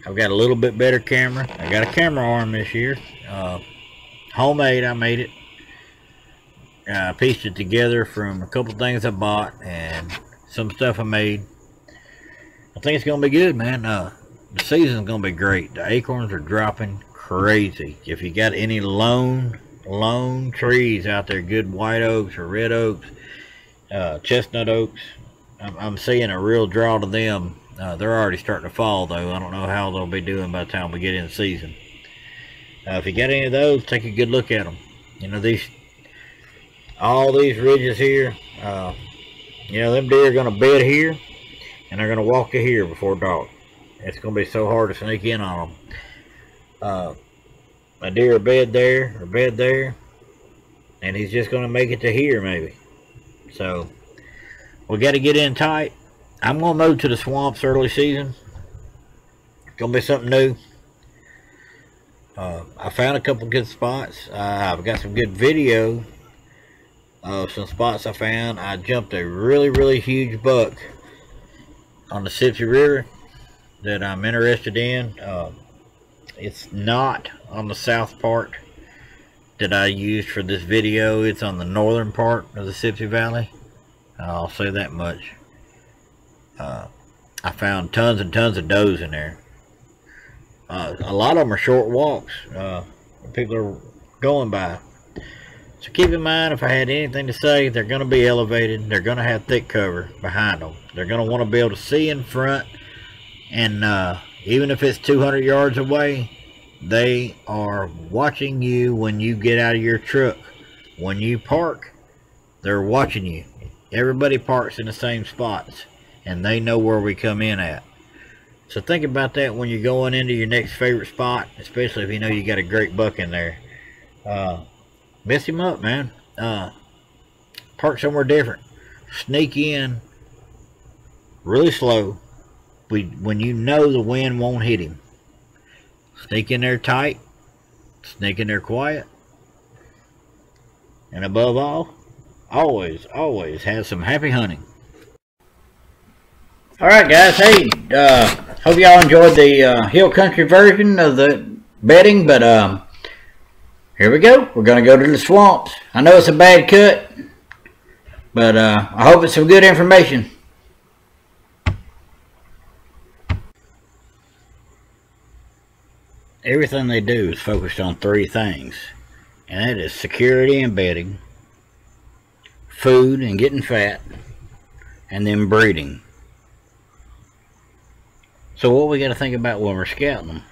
I've got a little bit better camera. I got a camera arm this year. Homemade, I made it. I pieced it together from a couple things I bought and some stuff I made. I think it's going to be good, man. The season's going to be great. The acorns are dropping crazy. If you got any lone trees out there, good white oaks or red oaks, chestnut oaks, I'm seeing a real draw to them. They're already starting to fall, though. I don't know how they'll be doing by the time we get in season. If you got any of those, take a good look at them. You know, all these ridges here, you know, them deer are going to bed here, and they're going to walk to here before dark. It's going to be so hard to sneak in on them. A deer bed there, and he's just going to make it to here, maybe. So, we got to get in tight. I'm going to move to the swamps early season. It's going to be something new. I found a couple good spots. I've got some good video of some spots I found. I jumped a really huge buck on the Sipsey River that I'm interested in. It's not on the south part that I used for this video. It's on the northern part of the Sipsey Valley. I'll say that much. I found tons and tons of does in there. A lot of them are short walks. People are going by. So keep in mind, if I had anything to say, they're going to be elevated. They're going to have thick cover behind them. They're going to want to be able to see in front. And even if it's 200 yards away, they are watching you when you get out of your truck. When you park, they're watching you. Everybody parks in the same spots, and they know where we come in at. So think about that when you're going into your next favorite spot, especially if you know you got a great buck in there. Mess him up, man. Park somewhere different. Sneak in really slow when you know the wind won't hit him. Sneak in there tight. Sneak in there quiet. And above all, always have some happy hunting. Alright guys, hey, hope y'all enjoyed the hill country version of the bedding, but here we go. We're going to go to the swamps. I know it's a bad cut, but I hope it's some good information. Everything they do is focused on three things, and that is security and bedding, food and getting fat, and then breeding. So what we got to think about when we're scouting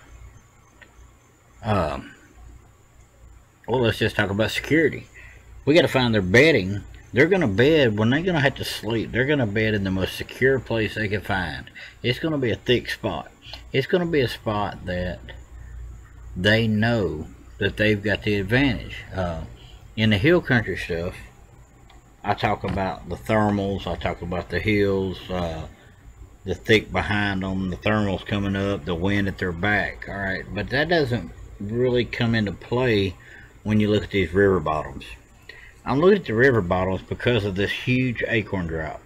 them? Well, let's just talk about security. We got to find their bedding. They're going to bed when they're going to have to sleep. They're going to bed in the most secure place they can find. It's going to be a thick spot. It's going to be a spot that they know that they've got the advantage. In the hill country stuff, I talk about the thermals. I talk about the hills. The thick behind them, the thermals coming up, the wind at their back. Alright, but that doesn't really come into play when you look at these river bottoms. I'm looking at the river bottoms because of this huge acorn drop.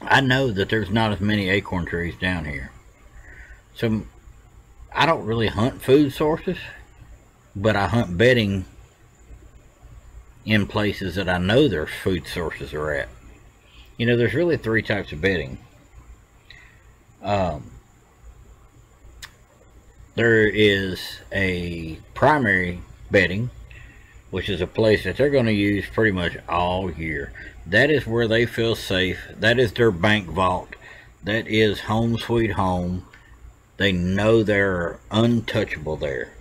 I know that there's not as many acorn trees down here. So I don't really hunt food sources, but I hunt bedding in places that I know their food sources are at. You know, there's really three types of bedding. There is a primary bedding, which is a place that they're going to use pretty much all year. That is where they feel safe. That is their bank vault. That is home sweet home. They know they're untouchable there.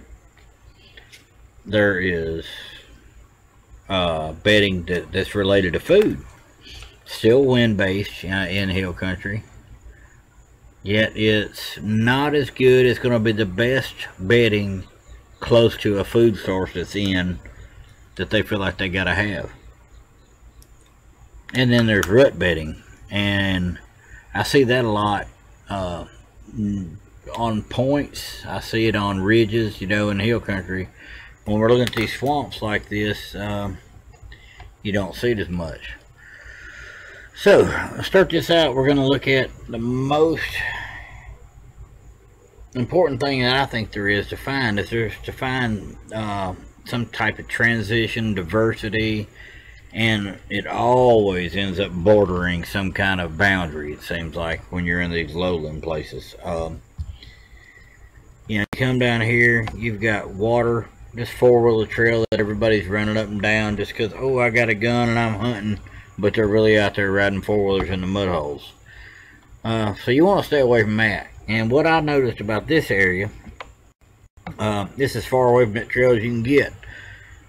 There is bedding that's related to food. Still wind-based in hill country. Yet it's not as good. It's going to be the best bedding close to a food source that's in that they feel like they got to have. And then there's rut bedding, and I see that a lot on points. I see it on ridges, you know, in hill country. When we're looking at these swamps like this, you don't see it as much. So, let's start this out. We're going to look at the most important thing that I think there is to find is there's to find some type of transition, diversity, and it always ends up bordering some kind of boundary, it seems like, when you're in these lowland places. You know, you come down here, you've got water, this four-wheeler trail that everybody's running up and down just because, oh, I got a gun and I'm hunting, but they're really out there riding four-wheelers in the mud holes. So you want to stay away from that. And what I noticed about this area, this is as far away from that trail as you can get.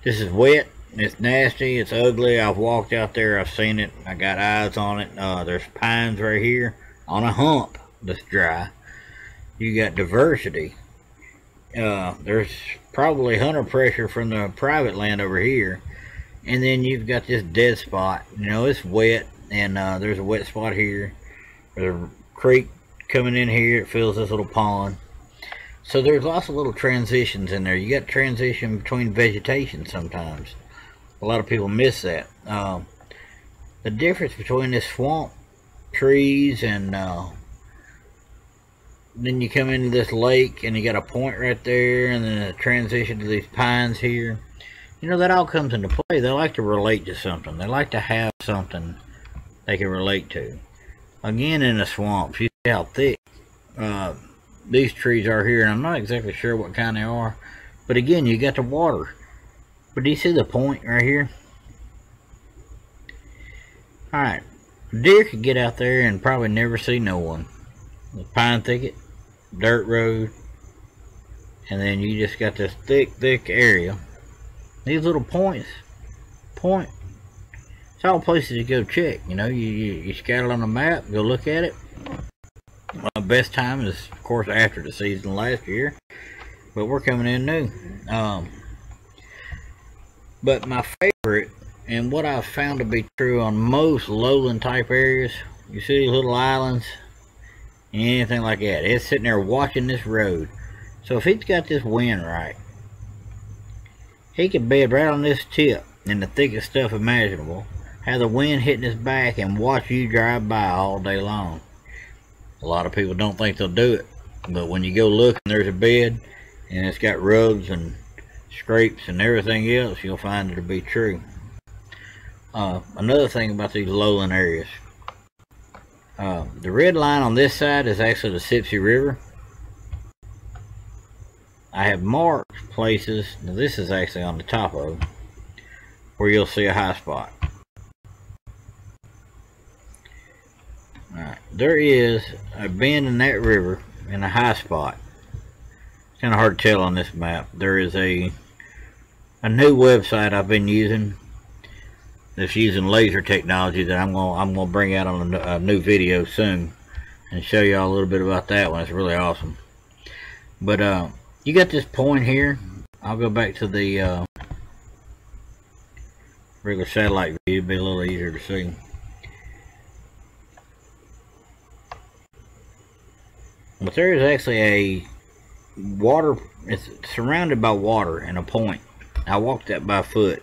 This is wet, it's nasty, it's ugly. I've walked out there, I've seen it, I got eyes on it. There's pines right here on a hump that's dry. You got diversity. There's probably hunter pressure from the private land over here, and then you've got this dead spot. You know, it's wet, and there's a wet spot here. There's a creek coming in here, it fills this little pond. So there's lots of little transitions in there. You got transition between vegetation sometimes. A lot of people miss that. The difference between this swamp trees and then you come into this lake and you got a point right there, and then a transition to these pines here. You know, that all comes into play. They like to relate to something. They like to have something they can relate to. Again, in the swamps, you see how thick these trees are here, and I'm not exactly sure what kind they are. But again, you got the water. But do you see the point right here? Alright, deer could get out there and probably never see no one. The pine thicket, dirt road, and then you just got this thick area. These little points, it's all places to go check. You know, you scout it on the map, go look at it. Best time is, of course, after the season last year, but we're coming in new. But my favorite, and what I've found to be true on most lowland type areas, you see these little islands, anything like that, it's sitting there watching this road. So if he's got this wind right, he could bed right on this tip in the thickest stuff imaginable, have the wind hitting his back, and watch you drive by all day long. A lot of people don't think they'll do it, but when you go look and there's a bed and it's got rubs and scrapes and everything else, you'll find it to be true. Another thing about these lowland areas, the red line on this side is actually the Sipsey River. I have marked places, now this is actually on the top of them, where you'll see a high spot. Alright, there is a bend in that river and a high spot. It's kind of hard to tell on this map. There is a new website I've been using that's using laser technology that I'm gonna bring out on a new video soon and show y'all a little bit about that one. It's really awesome. But you got this point here. I'll go back to the regular satellite view. It'd be a little easier to see. But there is actually a water, it's surrounded by water and a point. I walked that by foot,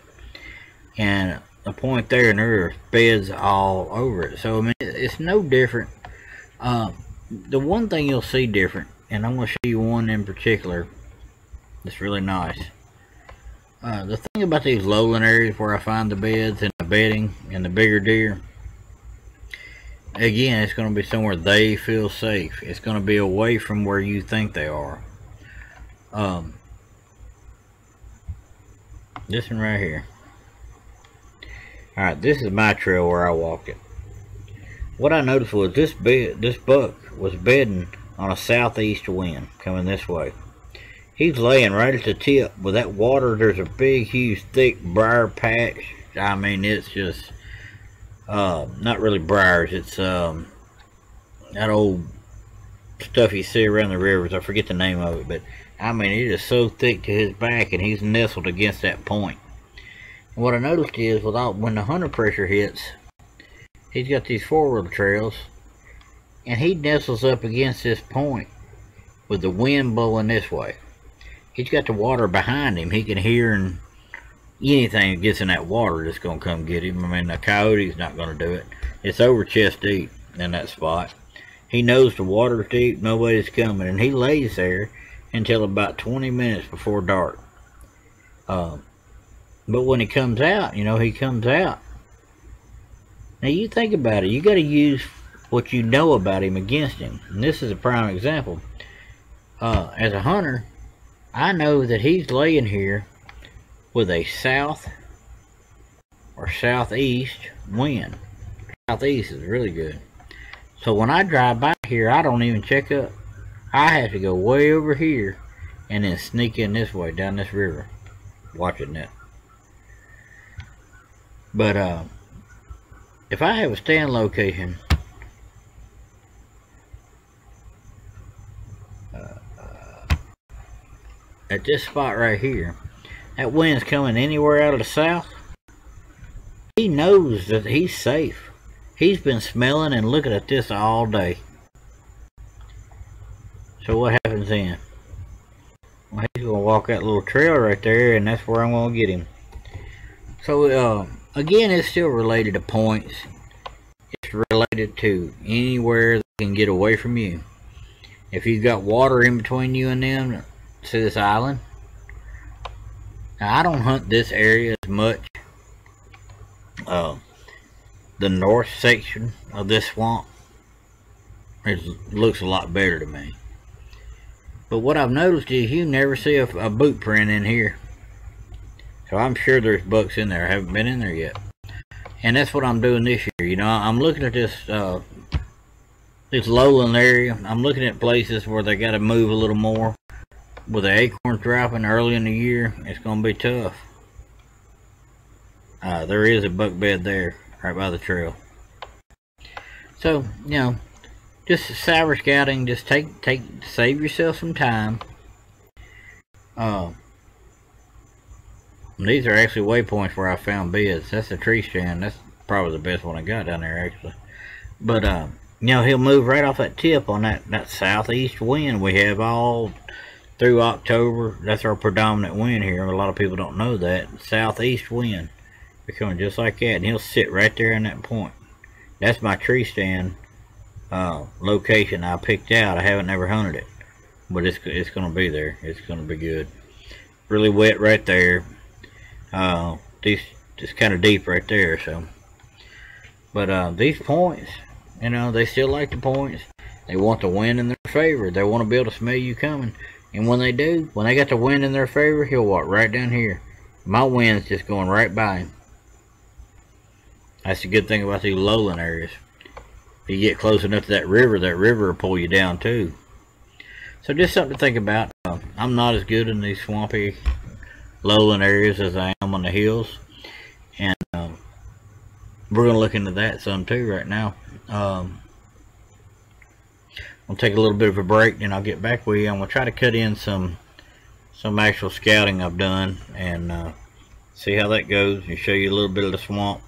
and a point there, and there are beds all over it. So I mean, it's no different. The one thing you'll see different, and I'm going to show you one in particular that's really nice. The thing about these lowland areas where I find the beds and the bedding and the bigger deer, again, it's going to be somewhere they feel safe. It's going to be away from where you think they are. This one right here. Alright, this is my trail where I walked it. What I noticed was this buck was bedding on a southeast wind coming this way. He's laying right at the tip with that water. There's a big, huge, thick briar patch. I mean, it's just not really briars. It's that old stuff you see around the rivers. I forget the name of it, but I mean, it is so thick to his back, and he's nestled against that point. And what I noticed is, when the hunter pressure hits, he's got these four-wheel trails, and he nestles up against this point with the wind blowing this way. He's got the water behind him. He can hear, and anything that gets in that water is going to come get him. I mean, a coyote's not going to do it. It's over chest deep in that spot. He knows the water's deep, nobody's coming, and he lays there until about 20 minutes before dark. But when he comes out, he comes out. Now you think about it, you got to use what you know about him against him. And this is a prime example. As a hunter, I know that he's laying here with a south or southeast wind. Southeast is really good. So when I drive by here, I don't even check up. I have to go way over here and then sneak in this way down this river, watching that. But if I have a stand location at this spot right here, that wind's coming anywhere out of the south, he knows that he's safe. He's been smelling and looking at this all day. So what happens then? Well, he's going to walk that little trail right there, and that's where I'm going to get him. So again, it's still related to points. It's related to anywhere that can get away from you. If you've got water in between you and them, to this island. Now, I don't hunt this area as much. The north section of this swamp, it looks a lot better to me. But what I've noticed is you never see a boot print in here. So I'm sure there's bucks in there. I haven't been in there yet. And that's what I'm doing this year. I'm looking at this lowland area. I'm looking at places where they got to move a little more. With the acorns dropping early in the year, it's going to be tough. There is a buck bed there, right by the trail. So, just sour scouting, just save yourself some time. These are actually waypoints where I found beds. That's a tree stand. That's probably the best one I got down there, actually. But, he'll move right off that tip on that southeast wind we have all through October. That's our predominant wind here. A lot of people don't know that. Southeast wind. Becoming just like that. And he'll sit right there in that point. That's my tree stand location I picked out. I haven't never hunted it. But it's going to be there. It's going to be good. Really wet right there. Just kind of deep right there. So, but these points, they still like the points. They want the wind in their favor. They want to be able to smell you coming. And when they do, when they got the wind in their favor, he'll walk right down here. My wind's just going right by him. That's the good thing about these lowland areas. If you get close enough to that river will pull you down too. So just something to think about. I'm not as good in these swampy lowland areas as I am on the hills. And we're going to look into that some too right now. I'll take a little bit of a break, then I'll get back with you. I'm going to try to cut in some actual scouting I've done and see how that goes and show you a little bit of the swamp.